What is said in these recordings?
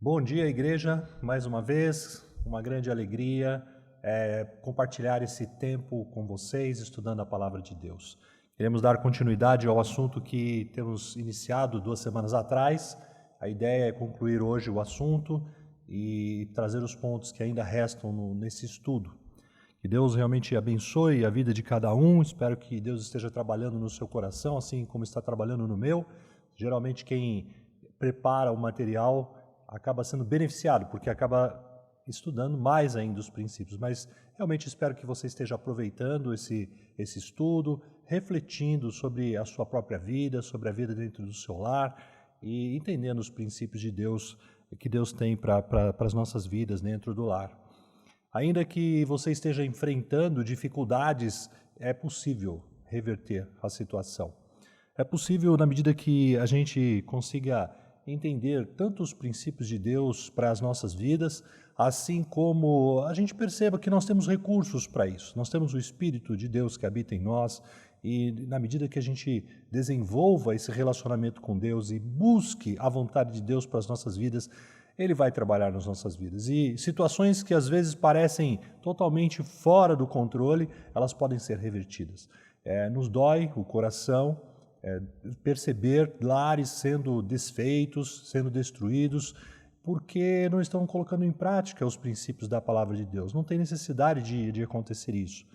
Bom dia, igreja, mais uma vez, uma grande alegria compartilhar esse tempo com vocês, estudando a Palavra de Deus. Queremos dar continuidade ao assunto que temos iniciado 2 semanas atrás. A ideia é concluir hoje o assunto e trazer os pontos que ainda restam nesse estudo. Que Deus realmente abençoe a vida de cada um, espero que Deus esteja trabalhando no seu coração, assim como está trabalhando no meu. Geralmente quem prepara o material acaba sendo beneficiado, porque acaba estudando mais ainda os princípios, mas realmente espero que você esteja aproveitando esse estudo, refletindo sobre a sua própria vida, sobre a vida dentro do seu lar e entendendo os princípios de Deus que Deus tem para as nossas vidas dentro do lar. Ainda que você esteja enfrentando dificuldades, é possível reverter a situação. É possível na medida que a gente consiga entender tanto os princípios de Deus para as nossas vidas, assim como a gente perceba que nós temos recursos para isso. Nós temos o Espírito de Deus que habita em nós e na medida que a gente desenvolva esse relacionamento com Deus e busque a vontade de Deus para as nossas vidas, Ele vai trabalhar nas nossas vidas. E situações que às vezes parecem totalmente fora do controle, elas podem ser revertidas. Nos dói o coração, perceber lares sendo desfeitos, sendo destruídos, porque não estão colocando em prática os princípios da palavra de Deus. Não tem necessidade de acontecer isso.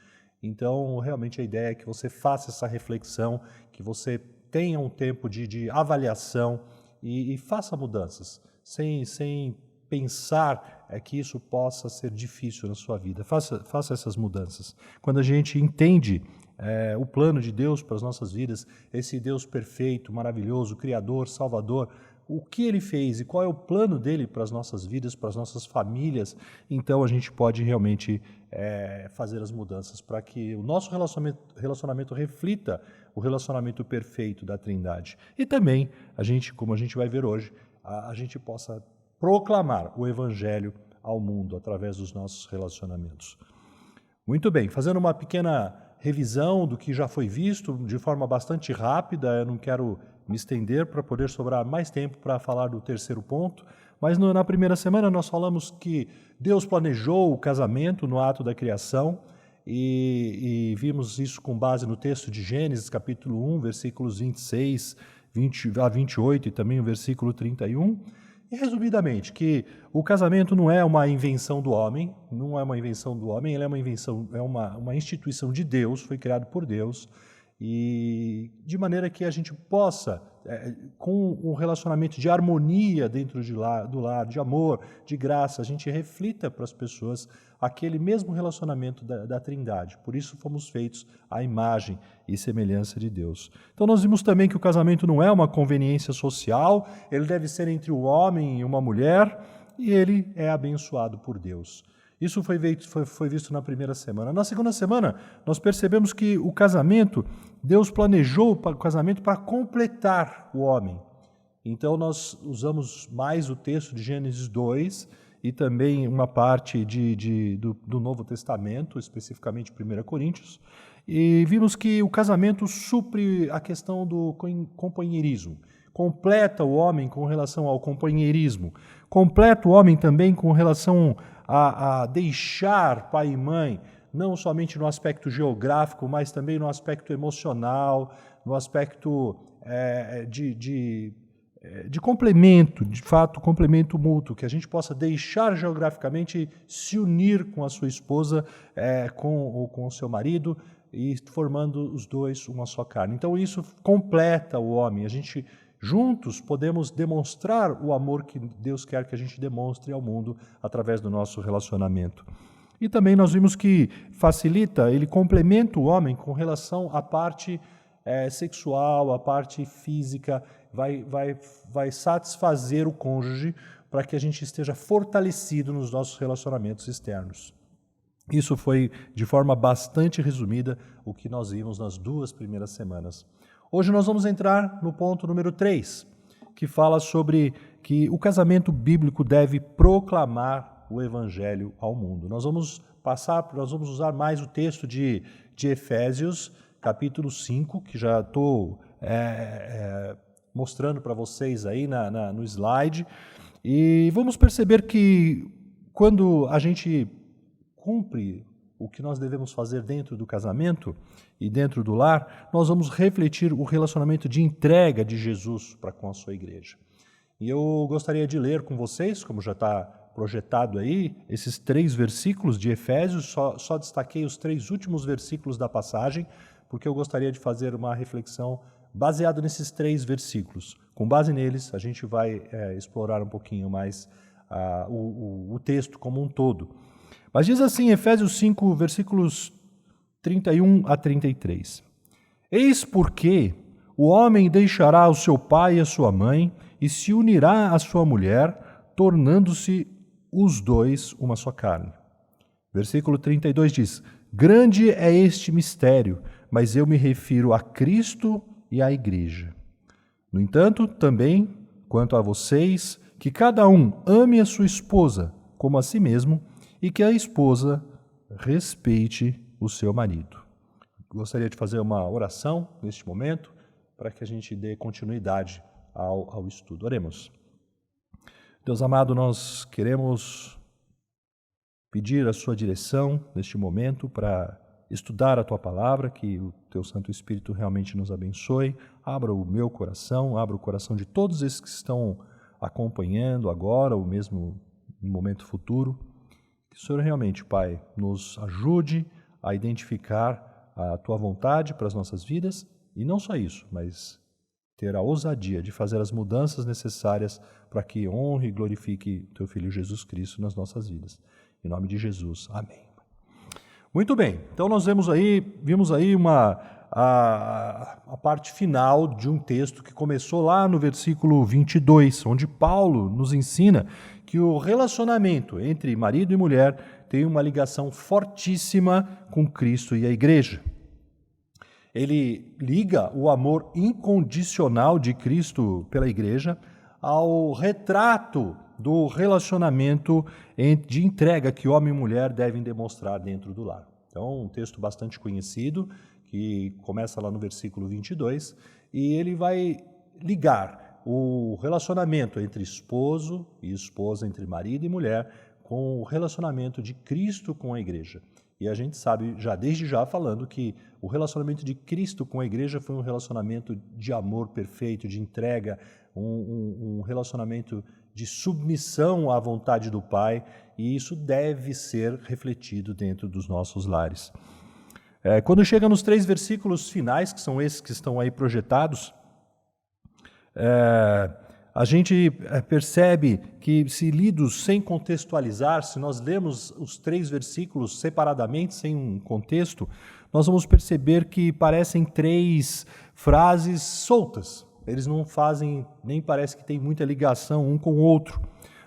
Então, realmente a ideia é que você faça essa reflexão, que você tenha um tempo de avaliação e faça mudanças, sem pensar que isso possa ser difícil na sua vida. Faça essas mudanças. Quando a gente entende o plano de Deus para as nossas vidas, esse Deus perfeito, maravilhoso, Criador, Salvador, o que Ele fez e qual é o plano dEle para as nossas vidas, para as nossas famílias, então a gente pode realmente fazer as mudanças para que o nosso relacionamento reflita o relacionamento perfeito da Trindade. E também, como a gente vai ver hoje, a gente possa proclamar o Evangelho ao mundo através dos nossos relacionamentos. Muito bem, fazendo uma pequena revisão do que já foi visto de forma bastante rápida, eu não quero me estender para poder sobrar mais tempo para falar do terceiro ponto, mas na primeira semana nós falamos que Deus planejou o casamento no ato da criação e vimos isso com base no texto de Gênesis, capítulo 1, versículos 26 a 28 e também o versículo 31. E, resumidamente, que o casamento não é uma invenção do homem, ele é uma invenção, é uma instituição de Deus, foi criado por Deus, e de maneira que a gente possa, com um relacionamento de harmonia dentro do lar, de amor, de graça, a gente reflita para as pessoas aquele mesmo relacionamento da Trindade. Por isso fomos feitos à imagem e semelhança de Deus. Então nós vimos também que o casamento não é uma conveniência social, ele deve ser entre um homem e uma mulher, e ele é abençoado por Deus. Isso foi visto na primeira semana. Na segunda semana, nós percebemos que o casamento, Deus planejou o casamento para completar o homem. Então nós usamos mais o texto de Gênesis 2 e também uma parte do Novo Testamento, especificamente 1 Coríntios, e vimos que o casamento supre a questão do companheirismo. Completa o homem com relação ao companheirismo. Completa o homem também com relação a deixar pai e mãe, não somente no aspecto geográfico, mas também no aspecto emocional, no aspecto de complemento, de fato, complemento mútuo, que a gente possa deixar geograficamente se unir com a sua esposa, com o seu marido, e formando os dois uma só carne. Então isso completa o homem, a gente juntos podemos demonstrar o amor que Deus quer que a gente demonstre ao mundo através do nosso relacionamento. E também nós vimos que facilita, ele complementa o homem com relação à parte sexual, à parte física, vai satisfazer o cônjuge para que a gente esteja fortalecido nos nossos relacionamentos externos. Isso foi, de forma bastante resumida, o que nós vimos nas 2 primeiras semanas. Hoje nós vamos entrar no ponto número 3, que fala sobre que o casamento bíblico deve proclamar o Evangelho ao mundo. Nós vamos usar mais o texto de Efésios, capítulo 5, que já estou mostrando para vocês aí no slide. E vamos perceber que quando a gente cumpre o que nós devemos fazer dentro do casamento e dentro do lar, nós vamos refletir o relacionamento de entrega de Jesus para com a sua igreja. E eu gostaria de ler com vocês, como já está projetado aí, esses 3 versículos de Efésios, só destaquei os 3 últimos versículos da passagem, porque eu gostaria de fazer uma reflexão baseada nesses 3 versículos. Com base neles, a gente vai explorar um pouquinho mais o texto como um todo. Mas diz assim, Efésios 5, versículos 31 a 33. Eis porque o homem deixará o seu pai e a sua mãe e se unirá à sua mulher, tornando-se os dois uma só carne. Versículo 32 diz, grande é este mistério, mas eu me refiro a Cristo e à igreja. No entanto, também, quanto a vocês, que cada um ame a sua esposa como a si mesmo, e que a esposa respeite o seu marido. Gostaria de fazer uma oração neste momento para que a gente dê continuidade ao estudo. Oremos. Deus amado, nós queremos pedir a sua direção neste momento para estudar a Tua palavra, que o Teu Santo Espírito realmente nos abençoe. Abra o meu coração, abra o coração de todos esses que estão acompanhando agora ou mesmo no momento futuro. Que o Senhor realmente, Pai, nos ajude a identificar a Tua vontade para as nossas vidas e não só isso, mas ter a ousadia de fazer as mudanças necessárias para que honre e glorifique Teu Filho Jesus Cristo nas nossas vidas. Em nome de Jesus. Amém. Muito bem, então nós vimos aí a parte final de um texto que começou lá no versículo 22, onde Paulo nos ensina que o relacionamento entre marido e mulher tem uma ligação fortíssima com Cristo e a igreja. Ele liga o amor incondicional de Cristo pela igreja ao retrato do relacionamento de entrega que homem e mulher devem demonstrar dentro do lar. Então, um texto bastante conhecido, que começa lá no versículo 22, e ele vai ligar o relacionamento entre esposo e esposa, entre marido e mulher, com o relacionamento de Cristo com a igreja. E a gente sabe, desde já falando, que o relacionamento de Cristo com a igreja foi um relacionamento de amor perfeito, de entrega, um relacionamento de submissão à vontade do Pai, e isso deve ser refletido dentro dos nossos lares. Quando chega nos 3 versículos finais, que são esses que estão aí projetados, a gente percebe que, se lidos sem contextualizar, se nós lemos os 3 versículos separadamente, sem um contexto, nós vamos perceber que parecem 3 frases soltas. Eles não fazem, nem parece que tem muita ligação um com o outro,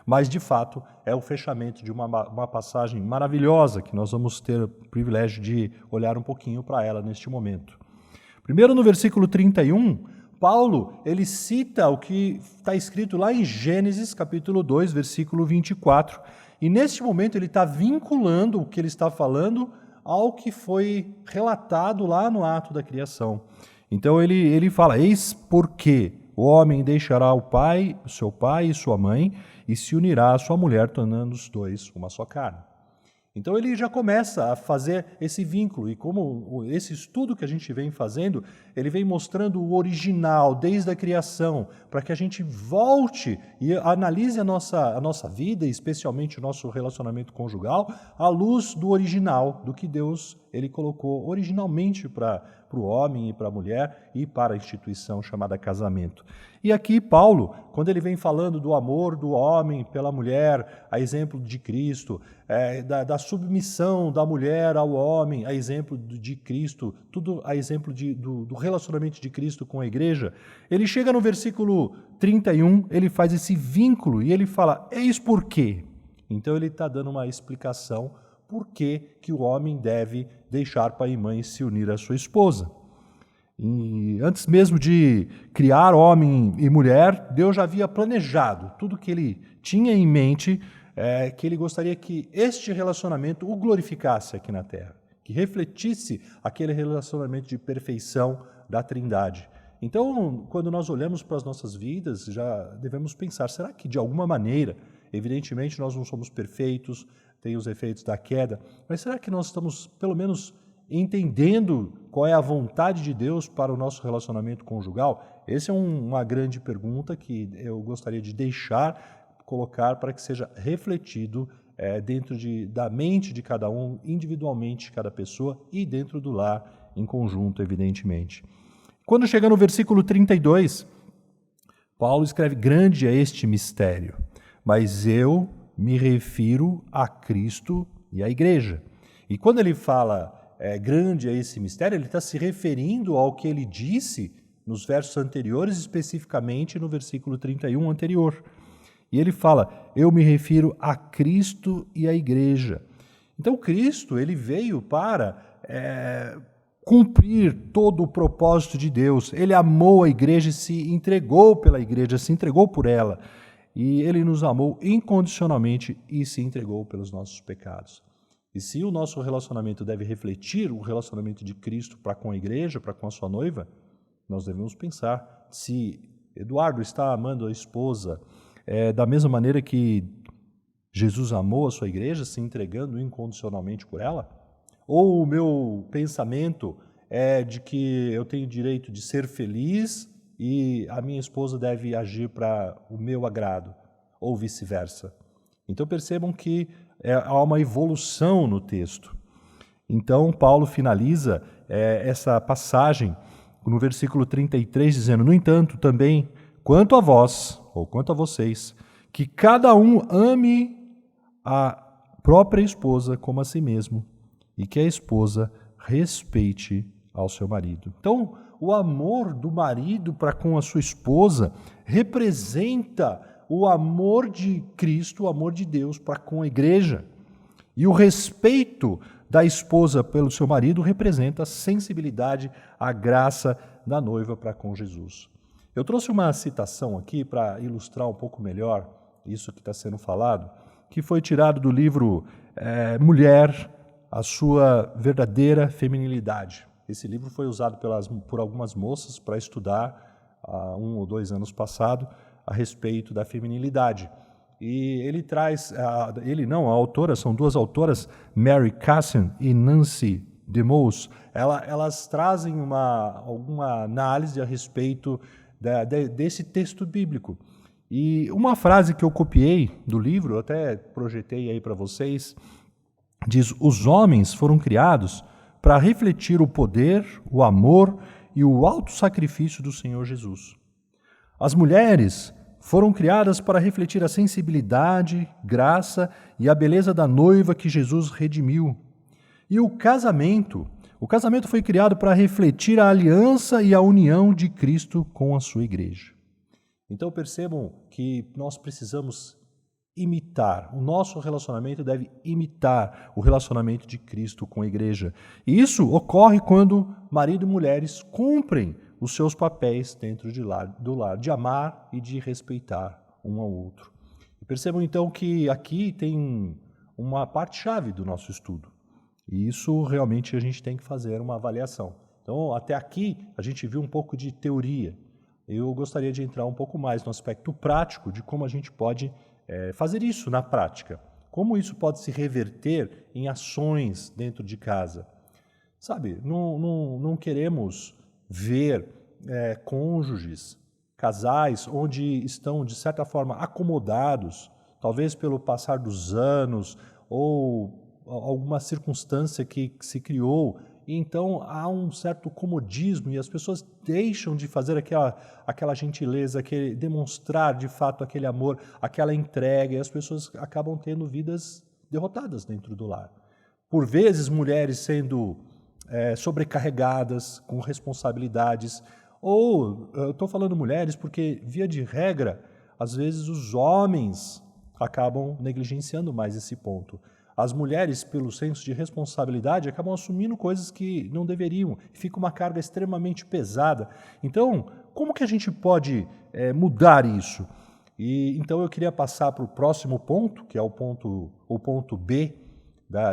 mas de fato é o fechamento de uma passagem maravilhosa que nós vamos ter o privilégio de olhar um pouquinho para ela neste momento. Primeiro, no versículo 31, Paulo ele cita o que está escrito lá em Gênesis, capítulo 2, versículo 24, e neste momento ele está vinculando o que ele está falando ao que foi relatado lá no ato da criação. Então ele fala, eis porque o homem deixará o seu pai e sua mãe, e se unirá à sua mulher, tornando os dois uma só carne. Então ele já começa a fazer esse vínculo, e como esse estudo que a gente vem fazendo, ele vem mostrando o original desde a criação, para que a gente volte e analise a nossa vida, especialmente o nosso relacionamento conjugal, à luz do original, do que Deus ele colocou originalmente para o homem e para a mulher e para a instituição chamada casamento. E aqui Paulo, quando ele vem falando do amor do homem pela mulher, a exemplo de Cristo, da submissão da mulher ao homem, a exemplo de Cristo, tudo a exemplo do relacionamento de Cristo com a igreja, ele chega no versículo 31, ele faz esse vínculo e ele fala, eis por quê. Então ele está dando uma explicação por que o homem deve deixar pai e mãe e se unir à sua esposa. E antes mesmo de criar homem e mulher, Deus já havia planejado tudo que ele tinha em mente, que ele gostaria que este relacionamento o glorificasse aqui na terra, que refletisse aquele relacionamento de perfeição da Trindade. Então, quando nós olhamos para as nossas vidas, já devemos pensar, será que de alguma maneira, evidentemente nós não somos perfeitos, tem os efeitos da queda, mas será que nós estamos, pelo menos, entendendo qual é a vontade de Deus para o nosso relacionamento conjugal? Essa é uma grande pergunta que eu gostaria de colocar para que seja refletido dentro da mente de cada um, individualmente, cada pessoa, e dentro do lar, em conjunto, evidentemente. Quando chega no versículo 32, Paulo escreve: grande é este mistério, mas eu me refiro a Cristo e à igreja. E quando ele fala grande é esse mistério, ele está se referindo ao que ele disse nos versos anteriores, especificamente no versículo 31 anterior. E ele fala: eu me refiro a Cristo e à igreja. Então Cristo, ele veio para cumprir todo o propósito de Deus. Ele amou a igreja e se entregou pela igreja, se entregou por ela. E ele nos amou incondicionalmente e se entregou pelos nossos pecados. E se o nosso relacionamento deve refletir o relacionamento de Cristo para com a igreja, para com a sua noiva, nós devemos pensar se Eduardo está amando a esposa da mesma maneira que Jesus amou a sua igreja, se entregando incondicionalmente por ela? Ou o meu pensamento é de que eu tenho direito de ser feliz e a minha esposa deve agir para o meu agrado, ou vice-versa? Então percebam que há uma evolução no texto. Então Paulo finaliza essa passagem no versículo 33 dizendo: no entanto, também, quanto a vós, ou quanto a vocês, que cada um ame a própria esposa como a si mesmo, e que a esposa respeite ao seu marido. Então, o amor do marido para com a sua esposa representa o amor de Cristo, o amor de Deus para com a igreja. E o respeito da esposa pelo seu marido representa a sensibilidade, a graça da noiva para com Jesus. Eu trouxe uma citação aqui para ilustrar um pouco melhor isso que está sendo falado, que foi tirado do livro Mulher, a sua verdadeira feminilidade. Esse livro foi usado por algumas moças para estudar há 1 ou 2 anos passado a respeito da feminilidade. E ele traz, a autora, são 2 autoras, Mary Cassin e Nancy DeMose, elas trazem alguma análise a respeito desse texto bíblico. E uma frase que eu copiei do livro, eu até projetei aí para vocês, diz: os homens foram criados para refletir o poder, o amor e o autossacrifício do Senhor Jesus. As mulheres foram criadas para refletir a sensibilidade, graça e a beleza da noiva que Jesus redimiu. E o casamento foi criado para refletir a aliança e a união de Cristo com a sua igreja. Então percebam que nós precisamos imitar, o nosso relacionamento deve imitar o relacionamento de Cristo com a igreja. E isso ocorre quando marido e mulheres cumprem os seus papéis dentro do lar, de amar e de respeitar um ao outro. E percebam então que aqui tem uma parte-chave do nosso estudo. E isso realmente a gente tem que fazer uma avaliação. Então, até aqui a gente viu um pouco de teoria. Eu gostaria de entrar um pouco mais no aspecto prático de como a gente pode fazer isso na prática. Como isso pode se reverter em ações dentro de casa. Sabe, não queremos ver cônjuges, casais, onde estão, de certa forma, acomodados, talvez pelo passar dos anos ou alguma circunstância que se criou, e então há um certo comodismo e as pessoas deixam de fazer aquela gentileza, demonstrar de fato aquele amor, aquela entrega, e as pessoas acabam tendo vidas derrotadas dentro do lar. Por vezes, mulheres sendo sobrecarregadas com responsabilidades, ou eu estou falando mulheres porque, via de regra, às vezes os homens acabam negligenciando mais esse ponto. As mulheres, pelo senso de responsabilidade, acabam assumindo coisas que não deveriam. Fica uma carga extremamente pesada. Então, como que a gente pode mudar isso? E então eu queria passar para o próximo ponto, que é o ponto B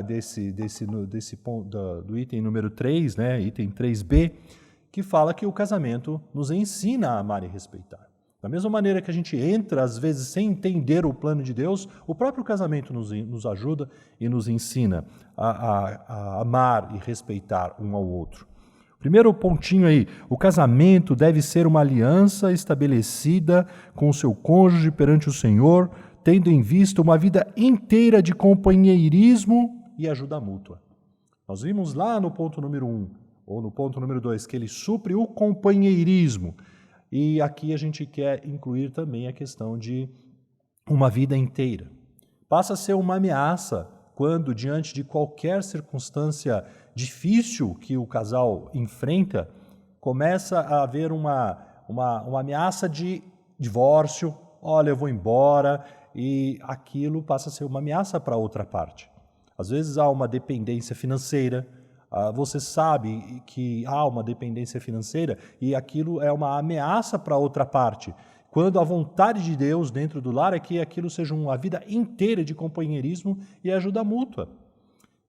desse ponto, do item número 3, né, item 3B, que fala que o casamento nos ensina a amar e respeitar. Da mesma maneira que a gente entra, às vezes, sem entender o plano de Deus, o próprio casamento nos ajuda e nos ensina a amar e respeitar um ao outro. Primeiro pontinho aí, o casamento deve ser uma aliança estabelecida com o seu cônjuge perante o Senhor, tendo em vista uma vida inteira de companheirismo e ajuda mútua. Nós vimos lá no ponto número 1, ou no ponto número 2, que ele supre o companheirismo. E aqui a gente quer incluir também a questão de uma vida inteira. Passa a ser uma ameaça quando, diante de qualquer circunstância difícil que o casal enfrenta, começa a haver uma ameaça de divórcio, olha, eu vou embora, e aquilo passa a ser uma ameaça para a outra parte. Às vezes há uma dependência financeira, você sabe que há uma dependência financeira e aquilo é uma ameaça para a outra parte. Quando a vontade de Deus dentro do lar é que aquilo seja uma vida inteira de companheirismo e ajuda mútua.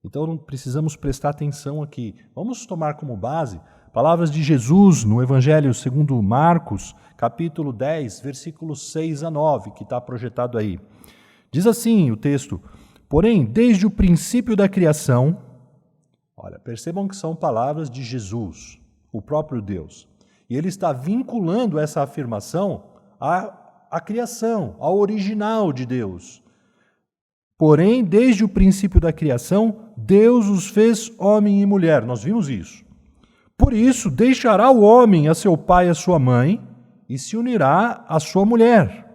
Então precisamos prestar atenção aqui. Vamos tomar como base palavras de Jesus no Evangelho segundo Marcos, capítulo 10, versículos 6 a 9, que está projetado aí. Diz assim o texto: porém, desde o princípio da criação, olha, percebam que são palavras de Jesus, o próprio Deus. E ele está vinculando essa afirmação à criação, ao original de Deus. Porém, desde o princípio da criação, Deus os fez homem e mulher. Nós vimos isso. Por isso, deixará o homem a seu pai e a sua mãe e se unirá à sua mulher.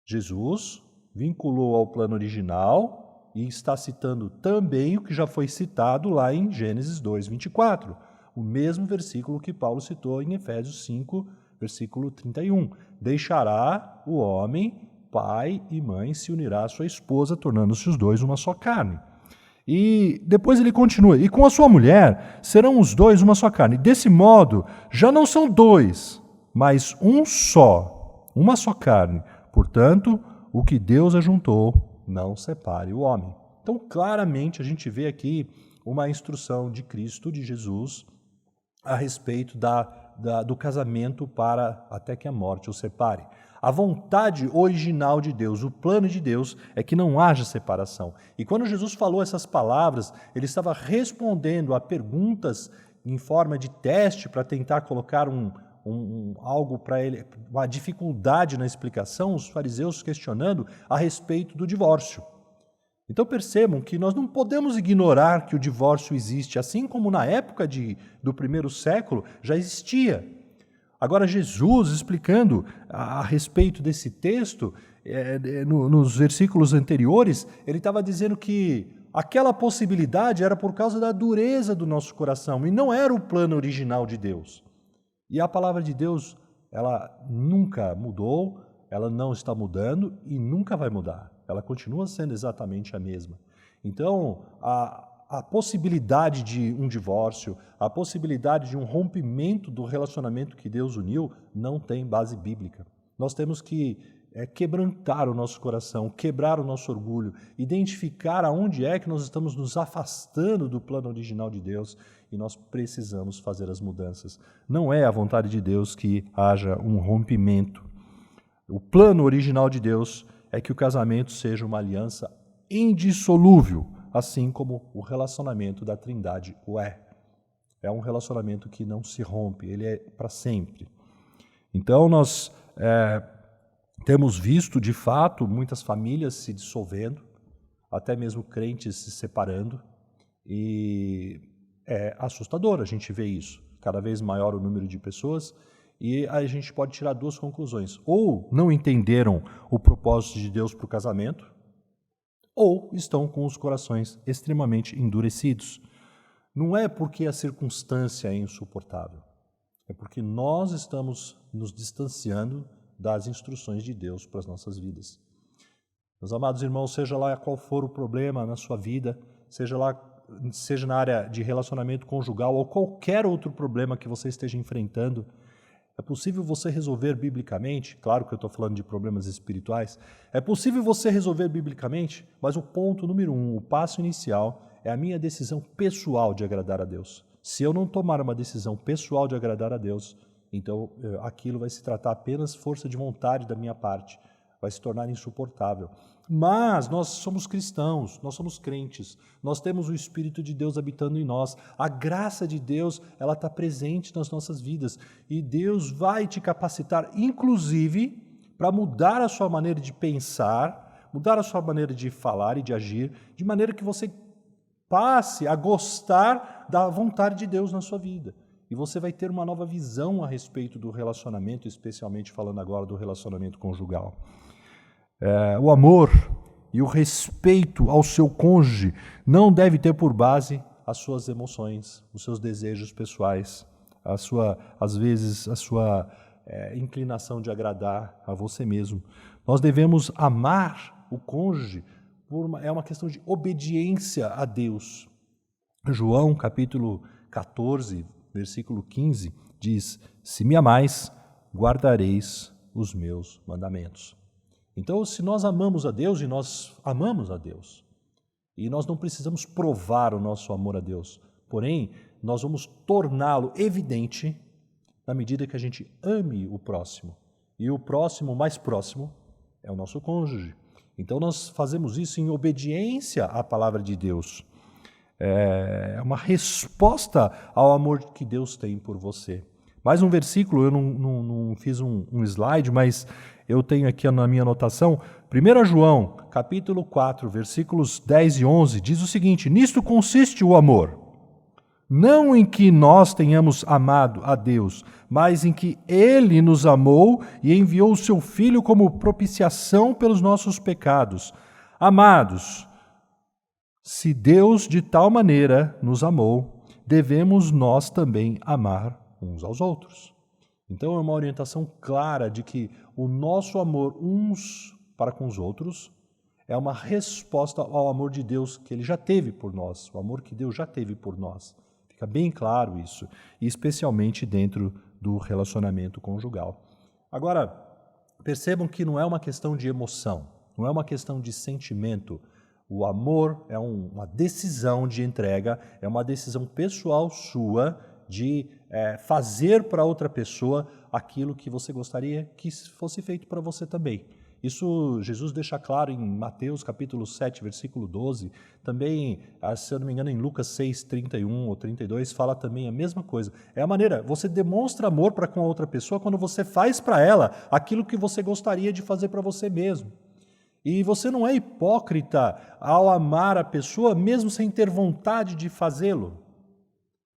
Jesus vinculou ao plano original e está citando também o que já foi citado lá em Gênesis 2, 24. O mesmo versículo que Paulo citou em Efésios 5, versículo 31. Deixará o homem, pai e mãe, se unirá à sua esposa, tornando-se os dois uma só carne. E depois ele continua, e com a sua mulher serão os dois uma só carne. Desse modo, já não são dois, mas um só, uma só carne. Portanto, o que Deus ajuntou, não separe o homem. Então, claramente, a gente vê aqui uma instrução de Cristo, de Jesus, a respeito do casamento para até que a morte o separe. A vontade original de Deus, o plano de Deus, é que não haja separação. E quando Jesus falou essas palavras, ele estava respondendo a perguntas em forma de teste para tentar colocar algo para ele, uma dificuldade na explicação, os fariseus questionando a respeito do divórcio. Então percebam que nós não podemos ignorar que o divórcio existe, assim como na época do primeiro século já existia. Agora Jesus, explicando a respeito desse texto, nos versículos anteriores, ele estava dizendo que aquela possibilidade era por causa da dureza do nosso coração e não era o plano original de Deus. E a palavra de Deus, ela nunca mudou, ela não está mudando e nunca vai mudar. Ela continua sendo exatamente a mesma. Então, a possibilidade de um divórcio, a possibilidade de um rompimento do relacionamento que Deus uniu, não tem base bíblica. Nós temos que quebrantar o nosso coração, quebrar o nosso orgulho, identificar aonde é que nós estamos nos afastando do plano original de Deus e nós precisamos fazer as mudanças. Não é a vontade de Deus que haja um rompimento. O plano original de Deus é que o casamento seja uma aliança indissolúvel, assim como o relacionamento da Trindade o é. É um relacionamento que não se rompe, ele é para sempre. Então nós temos visto, de fato, muitas famílias se dissolvendo, até mesmo crentes se separando, e é assustador a gente ver isso. Cada vez maior o número de pessoas, e a gente pode tirar duas conclusões. Ou não entenderam o propósito de Deus para o casamento, ou estão com os corações extremamente endurecidos. Não é porque a circunstância é insuportável, é porque nós estamos nos distanciando das instruções de Deus para as nossas vidas. Meus amados irmãos, seja lá qual for o problema na sua vida, seja na área de relacionamento conjugal ou qualquer outro problema que você esteja enfrentando, é possível você resolver biblicamente? Claro que eu estou falando de problemas espirituais. É possível você resolver biblicamente, mas o ponto número 1, o passo inicial, é a minha decisão pessoal de agradar a Deus. Se eu não tomar uma decisão pessoal de agradar a Deus, então aquilo vai se tratar apenas força de vontade da minha parte, vai se tornar insuportável. Mas nós somos cristãos, nós somos crentes, nós temos o Espírito de Deus habitando em nós, a graça de Deus ela está presente nas nossas vidas e Deus vai te capacitar, inclusive, para mudar a sua maneira de pensar, mudar a sua maneira de falar e de agir, de maneira que você passe a gostar da vontade de Deus na sua vida. E você vai ter uma nova visão a respeito do relacionamento, especialmente falando agora do relacionamento conjugal. O amor e o respeito ao seu cônjuge não deve ter por base as suas emoções, os seus desejos pessoais, às vezes a sua inclinação de agradar a você mesmo. Nós devemos amar o cônjuge, é uma questão de obediência a Deus. João, capítulo 14, versículo 15, diz: se me amais, guardareis os meus mandamentos. Então, se nós amamos a Deus, e nós amamos a Deus, e nós não precisamos provar o nosso amor a Deus, porém, nós vamos torná-lo evidente na medida que a gente ame o próximo. E o próximo mais próximo é o nosso cônjuge. Então, nós fazemos isso em obediência à palavra de Deus. É uma resposta ao amor que Deus tem por você. Mais um versículo, eu não fiz um slide, mas eu tenho aqui na minha anotação, 1 João, capítulo 4, versículos 10 e 11, diz o seguinte: nisto consiste o amor, não em que nós tenhamos amado a Deus, mas em que Ele nos amou e enviou o Seu Filho como propiciação pelos nossos pecados. Amados, se Deus de tal maneira nos amou, devemos nós também amar uns aos outros. Então é uma orientação clara de que o nosso amor uns para com os outros é uma resposta ao amor de Deus que Ele já teve por nós, o amor que Deus já teve por nós. Fica bem claro isso, e especialmente dentro do relacionamento conjugal. Agora, percebam que não é uma questão de emoção, não é uma questão de sentimento. O amor é uma decisão de entrega, é uma decisão pessoal sua de fazer para outra pessoa aquilo que você gostaria que fosse feito para você também. Isso Jesus deixa claro em Mateus capítulo 7, versículo 12, também, se eu não me engano, em Lucas 6, 31 ou 32, fala também a mesma coisa. É a maneira, você demonstra amor para com a outra pessoa quando você faz para ela aquilo que você gostaria de fazer para você mesmo. E você não é hipócrita ao amar a pessoa mesmo sem ter vontade de fazê-lo.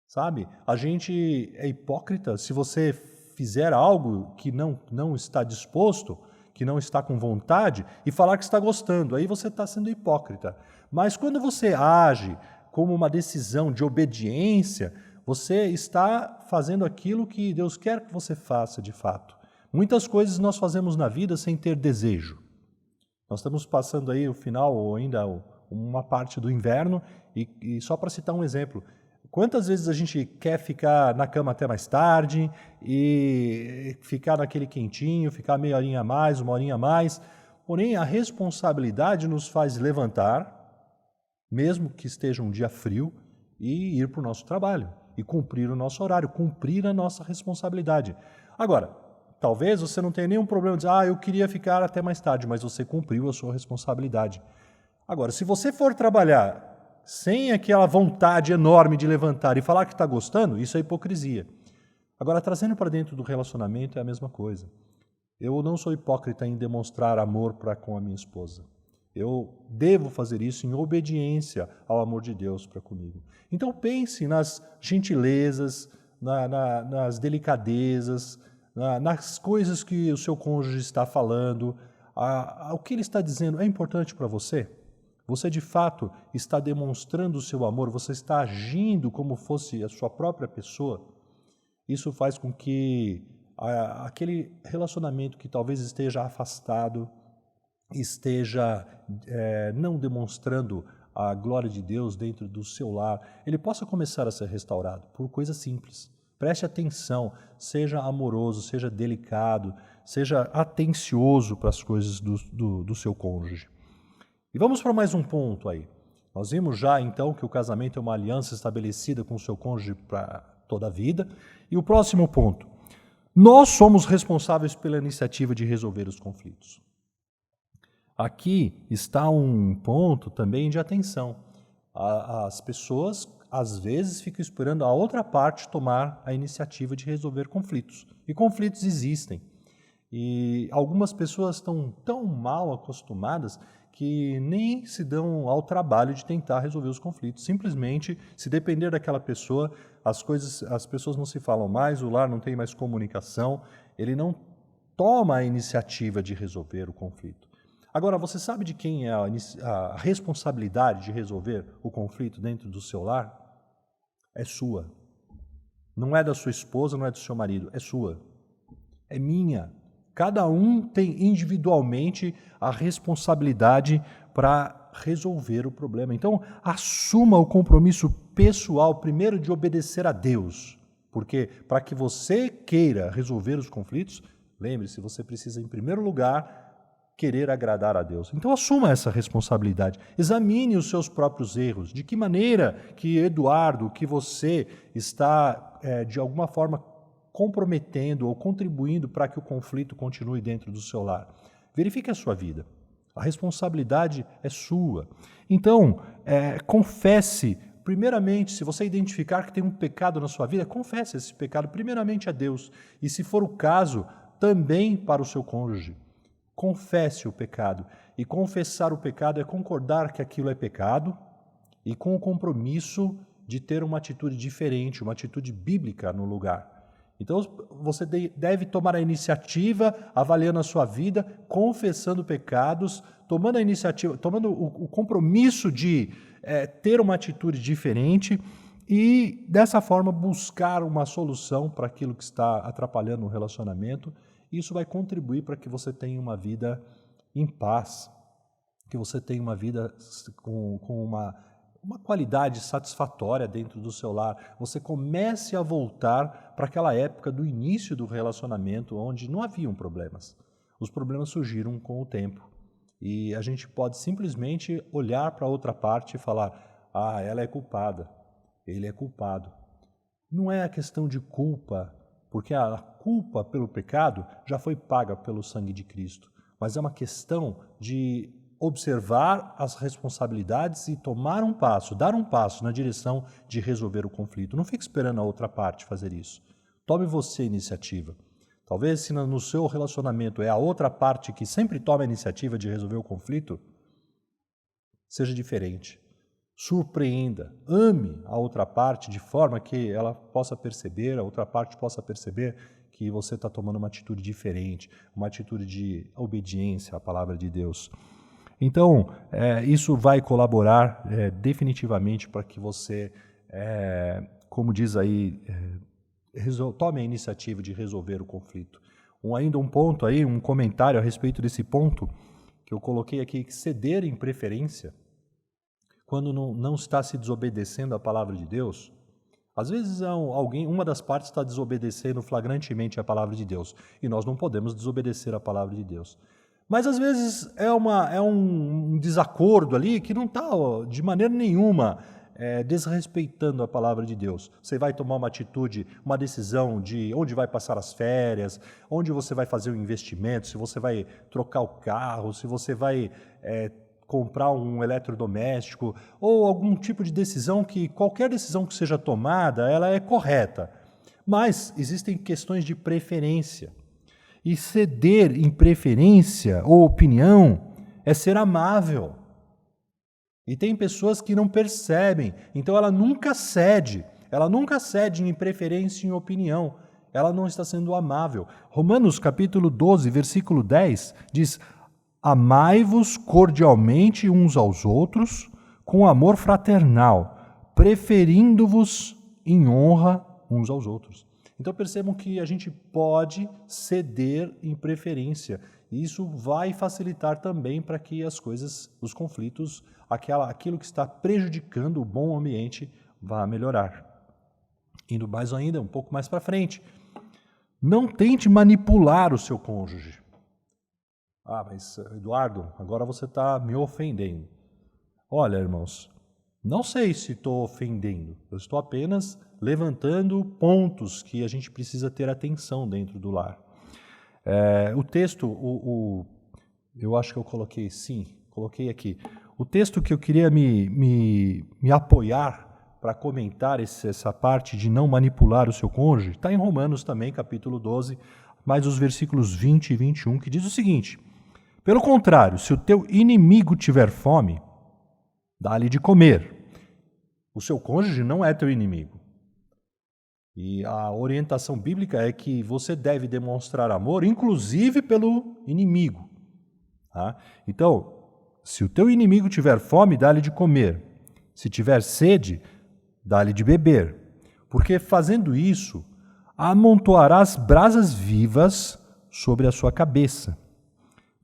Sabe? A gente é hipócrita se você fizer algo que não está disposto, que não está com vontade, e falar que está gostando. Aí você está sendo hipócrita. Mas quando você age como uma decisão de obediência, você está fazendo aquilo que Deus quer que você faça de fato. Muitas coisas nós fazemos na vida sem ter desejo. Nós estamos passando aí o final, ou ainda uma parte do inverno, e só para citar um exemplo, quantas vezes a gente quer ficar na cama até mais tarde e ficar naquele quentinho, ficar meia horinha a mais, uma horinha a mais, porém a responsabilidade nos faz levantar, mesmo que esteja um dia frio, e ir para o nosso trabalho, e cumprir o nosso horário, cumprir a nossa responsabilidade. Agora, talvez você não tenha nenhum problema de dizer, eu queria ficar até mais tarde, mas você cumpriu a sua responsabilidade. Agora, se você for trabalhar sem aquela vontade enorme de levantar e falar que está gostando, isso é hipocrisia. Agora, trazendo para dentro do relacionamento é a mesma coisa. Eu não sou hipócrita em demonstrar amor para com a minha esposa. Eu devo fazer isso em obediência ao amor de Deus para comigo. Então pense nas gentilezas, nas delicadezas, nas coisas que o seu cônjuge está falando, o que ele está dizendo é importante para você? Você de fato está demonstrando o seu amor, você está agindo como fosse a sua própria pessoa? Isso faz com que aquele relacionamento que talvez esteja afastado, esteja não demonstrando a glória de Deus dentro do seu lar, ele possa começar a ser restaurado por coisas simples. Preste atenção, seja amoroso, seja delicado, seja atencioso para as coisas do seu cônjuge. E vamos para mais um ponto aí. Nós vimos já então que o casamento é uma aliança estabelecida com o seu cônjuge para toda a vida. E o próximo ponto: nós somos responsáveis pela iniciativa de resolver os conflitos. Aqui está um ponto também de atenção. As pessoas às vezes ficam esperando a outra parte tomar a iniciativa de resolver conflitos. E conflitos existem. E algumas pessoas estão tão mal acostumadas que nem se dão ao trabalho de tentar resolver os conflitos. Simplesmente, se depender daquela pessoa, as pessoas não se falam mais, o lar não tem mais comunicação, ele não toma a iniciativa de resolver o conflito. Agora, você sabe de quem é a responsabilidade de resolver o conflito dentro do seu lar? É sua. Não é da sua esposa, não é do seu marido, é sua. É minha. Cada um tem individualmente a responsabilidade para resolver o problema. Então, assuma o compromisso pessoal, primeiro, de obedecer a Deus. Porque, para que você queira resolver os conflitos, lembre-se, você precisa, em primeiro lugar, querer agradar a Deus. Então, assuma essa responsabilidade. Examine os seus próprios erros. De que maneira que Eduardo, que você está, de alguma forma, comprometendo ou contribuindo para que o conflito continue dentro do seu lar. Verifique a sua vida. A responsabilidade é sua. Então, confesse, primeiramente, se você identificar que tem um pecado na sua vida, confesse esse pecado primeiramente a Deus. E, se for o caso, também para o seu cônjuge. Confesse o pecado. E confessar o pecado é concordar que aquilo é pecado e com o compromisso de ter uma atitude diferente, uma atitude bíblica no lugar. Então, você deve tomar a iniciativa, avaliando a sua vida, confessando pecados, tomando a iniciativa, tomando o compromisso de ter uma atitude diferente e, dessa forma, buscar uma solução para aquilo que está atrapalhando o relacionamento. Isso vai contribuir para que você tenha uma vida em paz, que você tenha uma vida com uma qualidade satisfatória dentro do seu lar. Você comece a voltar para aquela época do início do relacionamento, onde não haviam problemas. Os problemas surgiram com o tempo. E a gente pode simplesmente olhar para a outra parte e falar: ah, ela é culpada, ele é culpado. Não é a questão de culpa, porque a culpa pelo pecado já foi paga pelo sangue de Cristo. Mas é uma questão de observar as responsabilidades e tomar um passo, dar um passo na direção de resolver o conflito. Não fique esperando a outra parte fazer isso. Tome você a iniciativa. Talvez, se no seu relacionamento é a outra parte que sempre toma a iniciativa de resolver o conflito, seja diferente. Surpreenda, ame a outra parte de forma que ela possa perceber, a outra parte possa perceber que você está tomando uma atitude diferente, uma atitude de obediência à palavra de Deus. Então, isso vai colaborar definitivamente para que você, como diz aí, tome a iniciativa de resolver o conflito. Ainda um ponto aí, um comentário a respeito desse ponto, que eu coloquei aqui: ceder em preferência, quando não está se desobedecendo à palavra de Deus. Às vezes uma das partes está desobedecendo flagrantemente à palavra de Deus, e nós não podemos desobedecer à palavra de Deus. Mas às vezes é um desacordo ali que não está de maneira nenhuma desrespeitando a palavra de Deus. Você vai tomar uma atitude, uma decisão de onde vai passar as férias, onde você vai fazer o investimento, se você vai trocar o carro, se você vai comprar um eletrodoméstico, ou algum tipo de decisão que, qualquer decisão que seja tomada, ela é correta. Mas existem questões de preferência. E ceder em preferência ou opinião é ser amável. E tem pessoas que não percebem, então ela nunca cede em preferência e em opinião, ela não está sendo amável. Romanos capítulo 12, versículo 10 diz: amai-vos cordialmente uns aos outros com amor fraternal, preferindo-vos em honra uns aos outros. Então percebam que a gente pode ceder em preferência. E isso vai facilitar também para que as coisas, os conflitos, aquilo que está prejudicando o bom ambiente, vá melhorar. Indo mais ainda, um pouco mais para frente. Não tente manipular o seu cônjuge. Ah, mas Eduardo, agora você está me ofendendo. Olha, irmãos, Não sei se estou ofendendo, eu estou apenas levantando pontos que a gente precisa ter atenção dentro do lar. O texto, eu acho que eu coloquei, sim, coloquei aqui. O texto que eu queria me apoiar para comentar essa parte de não manipular o seu cônjuge, está em Romanos também, capítulo 12, mais os versículos 20 e 21, que diz o seguinte: pelo contrário, se o teu inimigo tiver fome, dá-lhe de comer. O seu cônjuge não é teu inimigo. E a orientação bíblica é que você deve demonstrar amor, inclusive pelo inimigo. Tá? Então, se o teu inimigo tiver fome, dá-lhe de comer. Se tiver sede, dá-lhe de beber. Porque fazendo isso, amontoarás brasas vivas sobre a sua cabeça.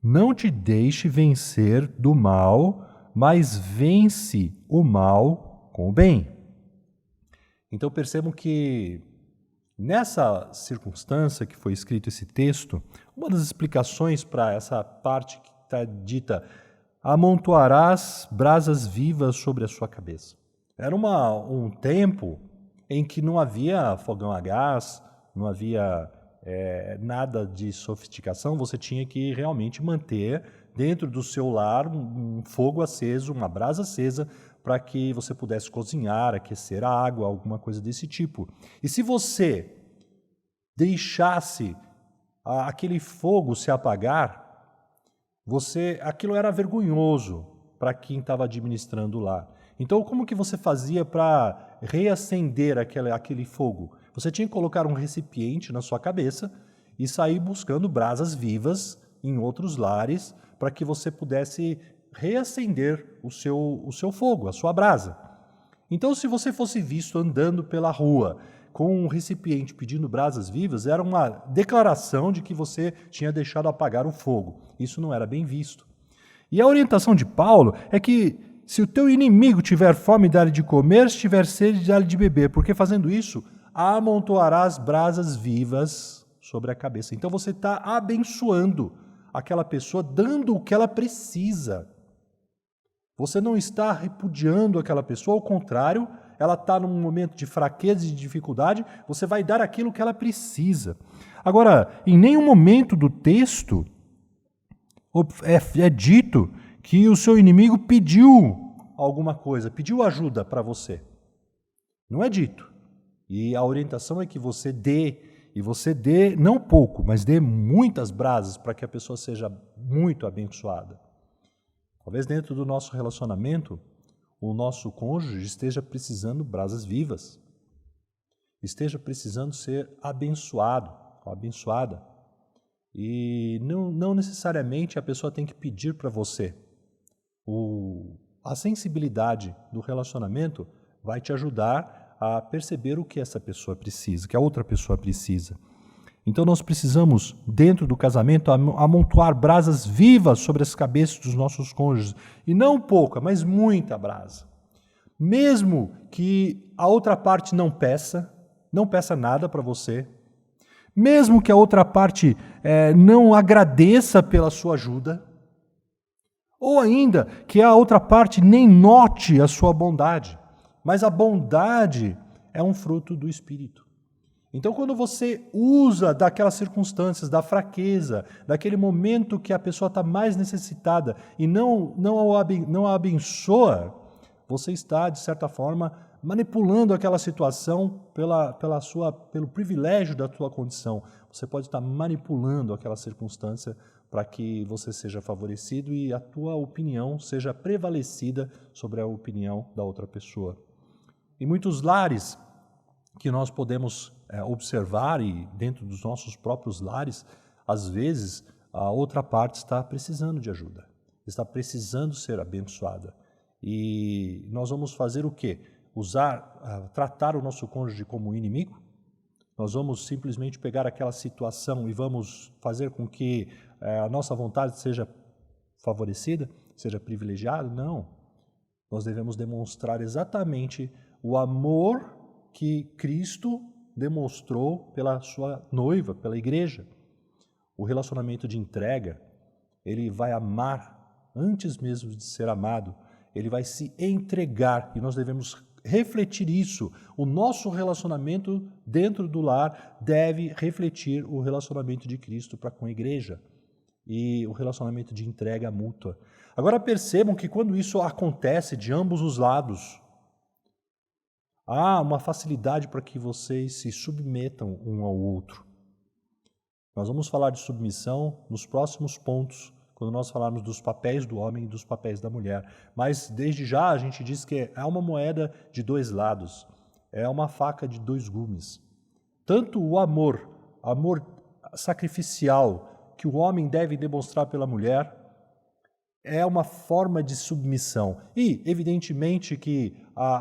Não te deixe vencer do mal, mas vence o mal com o bem. Então percebam que nessa circunstância que foi escrito esse texto, uma das explicações para essa parte que está dita, amontoarás brasas vivas sobre a sua cabeça. Era um tempo em que não havia fogão a gás, não havia nada de sofisticação, você tinha que realmente manter dentro do seu lar um fogo aceso, uma brasa acesa, para que você pudesse cozinhar, aquecer a água, alguma coisa desse tipo. E se você deixasse aquele fogo se apagar, aquilo era vergonhoso para quem estava administrando lá. Então, como que você fazia para reacender aquele fogo? Você tinha que colocar um recipiente na sua cabeça e sair buscando brasas vivas em outros lares para que você pudesse reacender o seu fogo, a sua brasa. Então, se você fosse visto andando pela rua com um recipiente pedindo brasas vivas, era uma declaração de que você tinha deixado apagar o fogo. Isso não era bem visto. E a orientação de Paulo é que se o teu inimigo tiver fome, dá-lhe de comer, se tiver sede, dá-lhe de beber, porque fazendo isso, amontoarás brasas vivas sobre a cabeça. Então você está abençoando aquela pessoa, dando o que ela precisa. Você não está repudiando aquela pessoa, ao contrário, ela está num momento de fraqueza e de dificuldade, você vai dar aquilo que ela precisa. Agora, em nenhum momento do texto é dito que o seu inimigo pediu alguma coisa, pediu ajuda para você. Não é dito. E a orientação é que você dê, e você dê não pouco, mas dê muitas brasas para que a pessoa seja muito abençoada. Talvez dentro do nosso relacionamento, o nosso cônjuge esteja precisando brasas vivas, esteja precisando ser abençoado ou abençoada. E não necessariamente a pessoa tem que pedir para você. A sensibilidade do relacionamento vai te ajudar a perceber o que essa pessoa precisa, que a outra pessoa precisa. Então nós precisamos, dentro do casamento, amontoar brasas vivas sobre as cabeças dos nossos cônjuges. E não pouca, mas muita brasa. Mesmo que a outra parte não peça nada para você, mesmo que a outra parte não agradeça pela sua ajuda, ou ainda que a outra parte nem note a sua bondade, mas a bondade é um fruto do Espírito. Então, quando você usa daquelas circunstâncias, da fraqueza, daquele momento que a pessoa está mais necessitada e não a abençoa, você está, de certa forma, manipulando aquela situação pelo privilégio da tua condição. Você pode estar manipulando aquela circunstância para que você seja favorecido e a tua opinião seja prevalecida sobre a opinião da outra pessoa. Em muitos lares que nós podemos observar, e dentro dos nossos próprios lares, às vezes a outra parte está precisando de ajuda, está precisando ser abençoada. E nós vamos fazer o quê? Tratar o nosso cônjuge como inimigo? Nós vamos simplesmente pegar aquela situação e vamos fazer com que a nossa vontade seja favorecida, seja privilegiada? Não. Nós devemos demonstrar exatamente o amor que Cristo demonstrou pela sua noiva, pela igreja. O relacionamento de entrega, ele vai amar antes mesmo de ser amado. ele vai se entregar, e nós devemos refletir isso. O nosso relacionamento dentro do lar deve refletir o relacionamento de Cristo para com a igreja e o relacionamento de entrega mútua. Agora percebam que quando isso acontece de ambos os lados, há uma facilidade para que vocês se submetam um ao outro. Nós vamos falar de submissão nos próximos pontos, quando nós falarmos dos papéis do homem e dos papéis da mulher. Mas desde já a gente diz que é uma moeda de dois lados, é uma faca de dois gumes. Tanto o amor sacrificial que o homem deve demonstrar pela mulher, é uma forma de submissão. E, evidentemente, que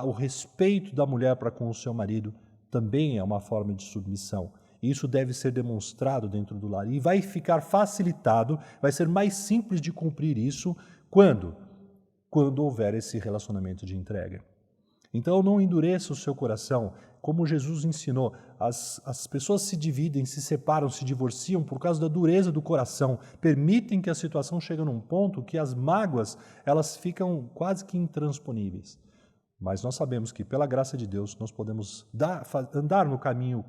o respeito da mulher para com o seu marido também é uma forma de submissão. Isso deve ser demonstrado dentro do lar. E vai ficar facilitado, vai ser mais simples de cumprir isso quando houver esse relacionamento de entrega. Então, não endureça o seu coração. Como Jesus ensinou, as pessoas se dividem, se separam, se divorciam por causa da dureza do coração. Permitem que a situação chegue num ponto que as mágoas elas ficam quase que intransponíveis. Mas nós sabemos que, pela graça de Deus, nós podemos andar no caminho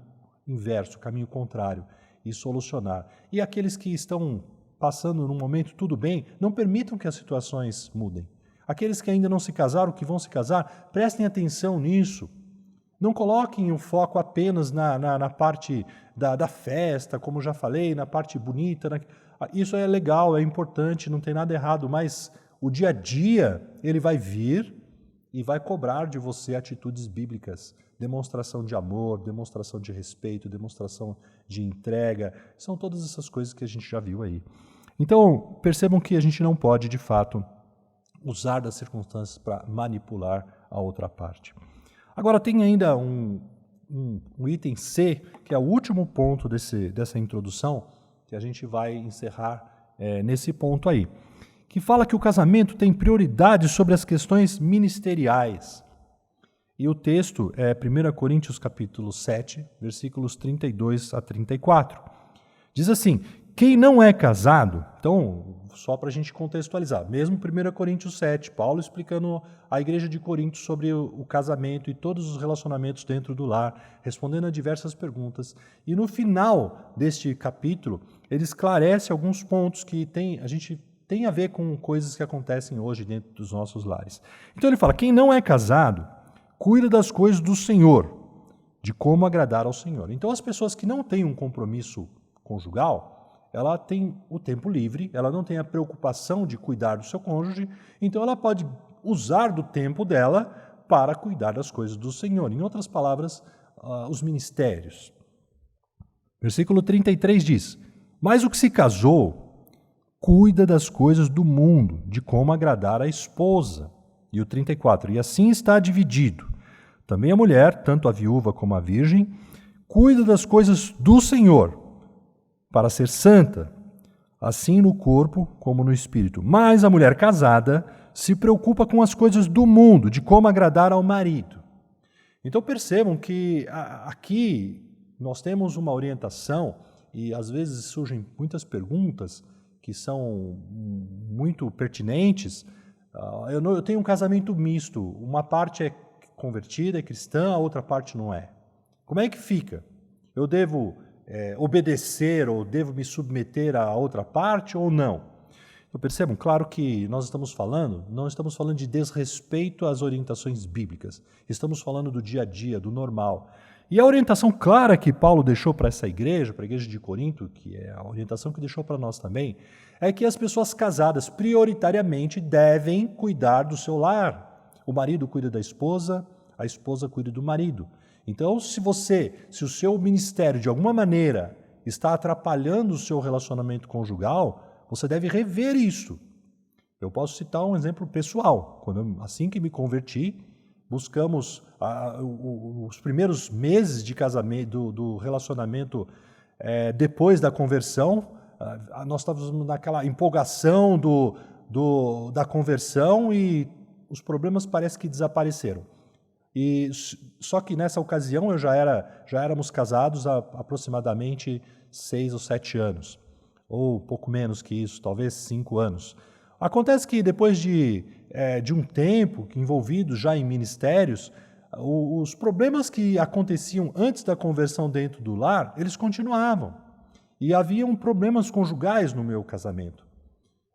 inverso, caminho contrário, e solucionar. E aqueles que estão passando num momento tudo bem, não permitam que as situações mudem. Aqueles que ainda não se casaram, que vão se casar, prestem atenção nisso. Não coloquem o foco apenas na parte da festa, como já falei, na parte bonita. Isso é legal, é importante, não tem nada errado, mas o dia a dia ele vai vir e vai cobrar de você atitudes bíblicas, demonstração de amor, demonstração de respeito, demonstração de entrega. São todas essas coisas que a gente já viu aí. Então, percebam que a gente não pode, de fato, usar das circunstâncias para manipular a outra parte. Agora, tem ainda um item C, que é o último ponto dessa introdução, que a gente vai encerrar nesse ponto aí, que fala que o casamento tem prioridade sobre as questões ministeriais. E o texto é 1 Coríntios capítulo 7, versículos 32 a 34. Diz assim: quem não é casado, então, só para a gente contextualizar, mesmo 1 Coríntios 7, Paulo explicando à igreja de Corinto sobre o casamento e todos os relacionamentos dentro do lar, respondendo a diversas perguntas. E no final deste capítulo, ele esclarece alguns pontos que a gente tem a ver com coisas que acontecem hoje dentro dos nossos lares. Então ele fala, quem não é casado, cuida das coisas do Senhor, de como agradar ao Senhor. Então as pessoas que não têm um compromisso conjugal, ela tem o tempo livre, ela não tem a preocupação de cuidar do seu cônjuge, então ela pode usar do tempo dela para cuidar das coisas do Senhor. Em outras palavras, os ministérios. Versículo 33 diz, mas o que se casou cuida das coisas do mundo, de como agradar a esposa. E o 34, e assim está dividido. Também a mulher, tanto a viúva como a virgem, cuida das coisas do Senhor, para ser santa, assim no corpo como no espírito. Mas a mulher casada se preocupa com as coisas do mundo, de como agradar ao marido. Então percebam que aqui nós temos uma orientação e às vezes surgem muitas perguntas que são muito pertinentes. Eu tenho um casamento misto, uma parte é convertida, é cristã, a outra parte não é. Como é que fica? Eu devo obedecer ou devo me submeter à outra parte ou não? Então, percebam, claro que nós não estamos falando de desrespeito às orientações bíblicas, estamos falando do dia a dia, do normal. E a orientação clara que Paulo deixou para essa igreja, para a igreja de Corinto, que é a orientação que deixou para nós também, é que as pessoas casadas prioritariamente devem cuidar do seu lar. O marido cuida da esposa, a esposa cuida do marido. Então, se o seu ministério de alguma maneira está atrapalhando o seu relacionamento conjugal, você deve rever isso. Eu posso citar um exemplo pessoal. Assim que me converti, buscamos os primeiros meses de casamento, do relacionamento depois da conversão. Nós estávamos naquela empolgação da conversão e os problemas parece que desapareceram. Só que nessa ocasião já éramos casados há aproximadamente 6 ou 7 anos, ou pouco menos que isso, talvez 5 anos. Acontece que depois de um tempo envolvidos já em ministérios, os problemas que aconteciam antes da conversão dentro do lar, eles continuavam. E haviam problemas conjugais no meu casamento.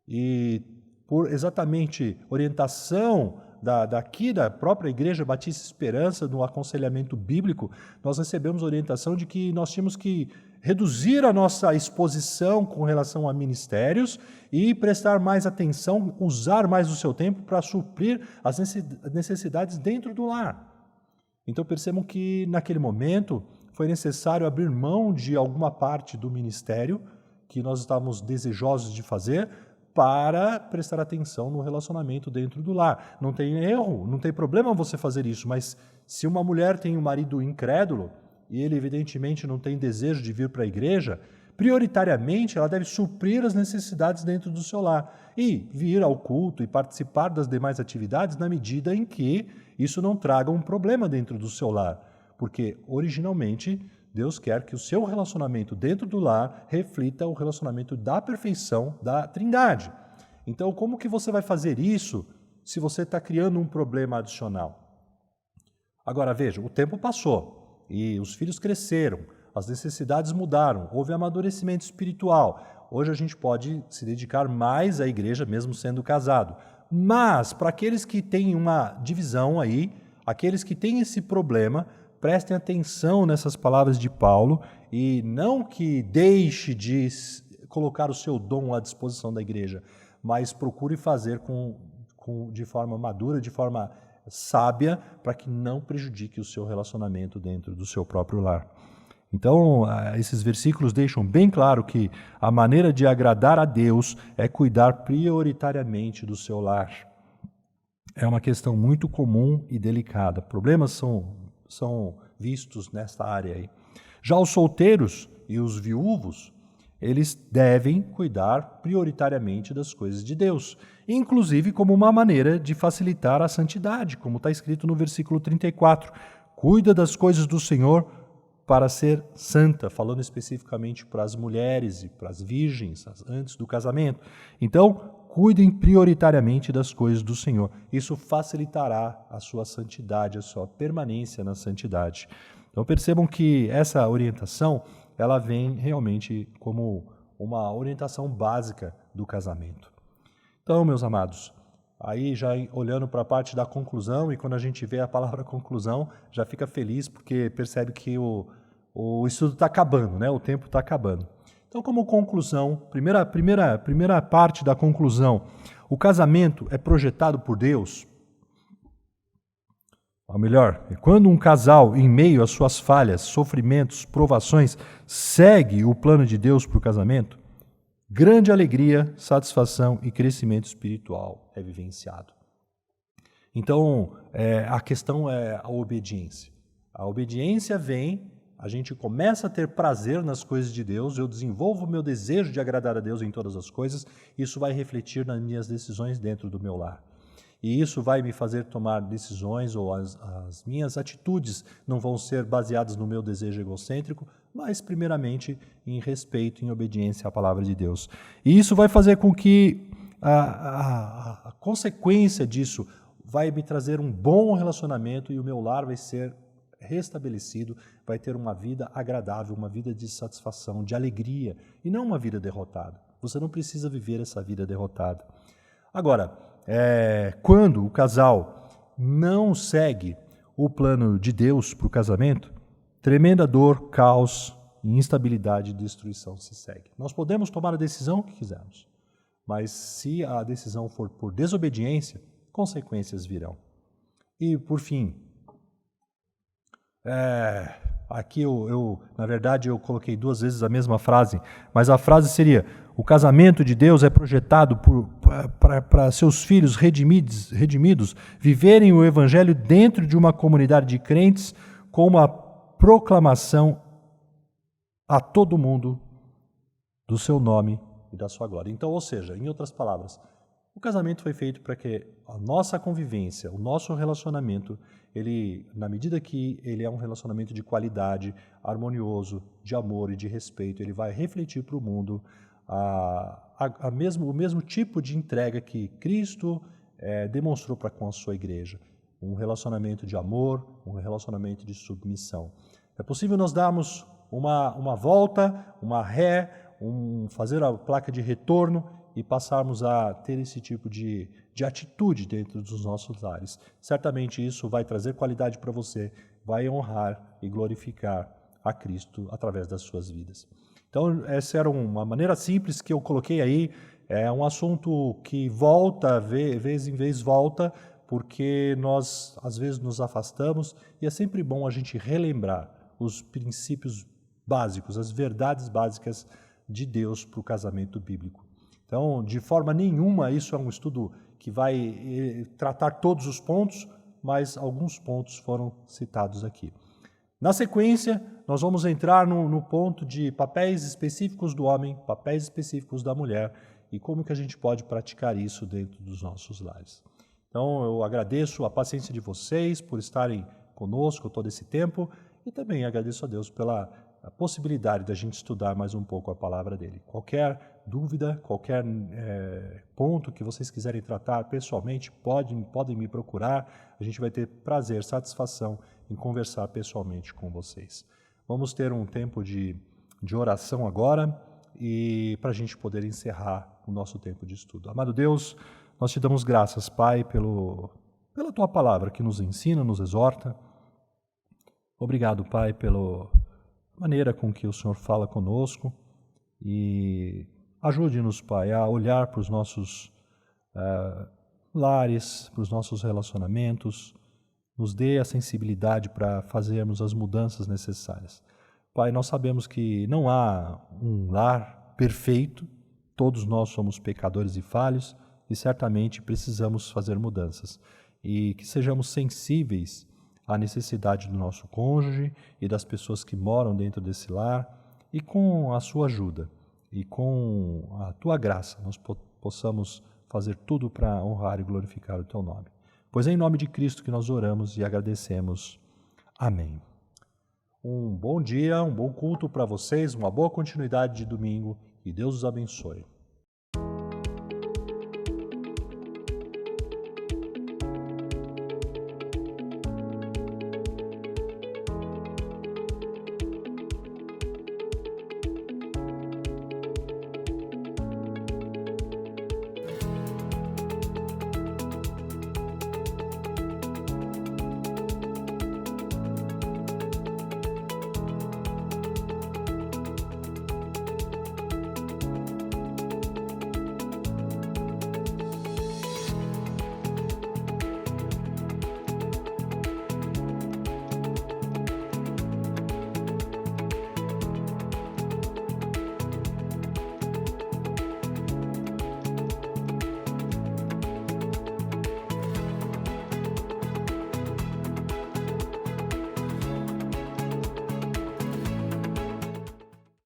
E por exatamente orientação daqui da própria Igreja Batista Esperança, no aconselhamento bíblico, nós recebemos orientação de que nós tínhamos que reduzir a nossa exposição com relação a ministérios e prestar mais atenção, usar mais o seu tempo para suprir as necessidades dentro do lar. Então percebam que naquele momento foi necessário abrir mão de alguma parte do ministério que nós estávamos desejosos de fazer para prestar atenção no relacionamento dentro do lar. Não tem erro, não tem problema você fazer isso, mas se uma mulher tem um marido incrédulo e ele evidentemente não tem desejo de vir para a igreja, prioritariamente ela deve suprir as necessidades dentro do seu lar e vir ao culto e participar das demais atividades na medida em que isso não traga um problema dentro do seu lar, porque originalmente Deus quer que o seu relacionamento dentro do lar reflita o relacionamento da perfeição da Trindade. Então, como que você vai fazer isso se você está criando um problema adicional? Agora, veja, o tempo passou e os filhos cresceram, as necessidades mudaram, houve amadurecimento espiritual. Hoje a gente pode se dedicar mais à igreja, mesmo sendo casado. Mas, para aqueles que têm uma divisão aí, aqueles que têm esse problema, prestem atenção nessas palavras de Paulo e não que deixe de colocar o seu dom à disposição da igreja, mas procure fazer de forma madura, de forma sábia, para que não prejudique o seu relacionamento dentro do seu próprio lar. Então, esses versículos deixam bem claro que a maneira de agradar a Deus é cuidar prioritariamente do seu lar. É uma questão muito comum e delicada. Problemas são vistos nesta área aí. Já os solteiros e os viúvos, eles devem cuidar prioritariamente das coisas de Deus, inclusive como uma maneira de facilitar a santidade, como está escrito no versículo 34. Cuida das coisas do Senhor para ser santa, falando especificamente para as mulheres e para as virgens antes do casamento. Então, cuidem prioritariamente das coisas do Senhor. Isso facilitará a sua santidade, a sua permanência na santidade. Então percebam que essa orientação, ela vem realmente como uma orientação básica do casamento. Então, meus amados, aí já olhando para a parte da conclusão, e quando a gente vê a palavra conclusão, já fica feliz porque percebe que o estudo está acabando, né? O tempo está acabando. Então, como conclusão, primeira parte da conclusão, o casamento é projetado por Deus? Ou melhor, quando um casal, em meio às suas falhas, sofrimentos, provações, segue o plano de Deus para o casamento, grande alegria, satisfação e crescimento espiritual é vivenciado. Então, a questão é a obediência. A obediência vem, a gente começa a ter prazer nas coisas de Deus, eu desenvolvo o meu desejo de agradar a Deus em todas as coisas, isso vai refletir nas minhas decisões dentro do meu lar. E isso vai me fazer tomar decisões, ou as minhas atitudes não vão ser baseadas no meu desejo egocêntrico, mas primeiramente em respeito, em obediência à palavra de Deus. E isso vai fazer com que a consequência disso vai me trazer um bom relacionamento e o meu lar vai ser restabelecido, vai ter uma vida agradável, uma vida de satisfação, de alegria, e não uma vida derrotada. Você não precisa viver essa vida derrotada. Agora, quando o casal não segue o plano de Deus para o casamento, tremenda dor, caos, instabilidade e destruição se segue. Nós podemos tomar a decisão que quisermos, mas se a decisão for por desobediência, consequências virão. E, por fim, aqui na verdade, eu coloquei 2 vezes a mesma frase, mas a frase seria: o casamento de Deus é projetado para seus filhos redimidos viverem o Evangelho dentro de uma comunidade de crentes com uma proclamação a todo mundo do seu nome e da sua glória. Então, ou seja, em outras palavras, o casamento foi feito para que a nossa convivência, o nosso relacionamento, na medida que ele é um relacionamento de qualidade, harmonioso, de amor e de respeito, ele vai refletir para o mundo o mesmo tipo de entrega que Cristo demonstrou para com a sua igreja. Um relacionamento de amor, um relacionamento de submissão. É possível nós darmos uma volta, uma ré, fazer a placa de retorno e passarmos a ter esse tipo de atitude dentro dos nossos lares. Certamente isso vai trazer qualidade para você, vai honrar e glorificar a Cristo através das suas vidas. Então, essa era uma maneira simples que eu coloquei aí. É um assunto que volta, vez em vez volta, porque nós às vezes nos afastamos e é sempre bom a gente relembrar os princípios básicos, as verdades básicas de Deus para o casamento bíblico. Então, de forma nenhuma, isso é um estudo que vai tratar todos os pontos, mas alguns pontos foram citados aqui. Na sequência, nós vamos entrar no ponto de papéis específicos do homem, papéis específicos da mulher e como que a gente pode praticar isso dentro dos nossos lares. Então, eu agradeço a paciência de vocês por estarem conosco todo esse tempo e também agradeço a Deus pela possibilidade da gente estudar mais um pouco a palavra dele. Qualquer dúvida, qualquer ponto que vocês quiserem tratar pessoalmente, podem me procurar. A gente vai ter prazer, satisfação em conversar pessoalmente com vocês. Vamos ter um tempo de oração agora e para a gente poder encerrar o nosso tempo de estudo. Amado Deus, nós te damos graças, Pai, pela tua palavra que nos ensina, nos exorta. Obrigado, Pai, pela maneira com que o Senhor fala conosco e ajude-nos, Pai, a olhar para os nossos lares, para os nossos relacionamentos, nos dê a sensibilidade para fazermos as mudanças necessárias. Pai, nós sabemos que não há um lar perfeito, todos nós somos pecadores e falhos e certamente precisamos fazer mudanças e que sejamos sensíveis à necessidade do nosso cônjuge e das pessoas que moram dentro desse lar e com a sua ajuda e com a tua graça nós possamos fazer tudo para honrar e glorificar o teu nome. Pois é em nome de Cristo que nós oramos e agradecemos. Amém. Um bom dia, um bom culto para vocês, uma boa continuidade de domingo e Deus os abençoe.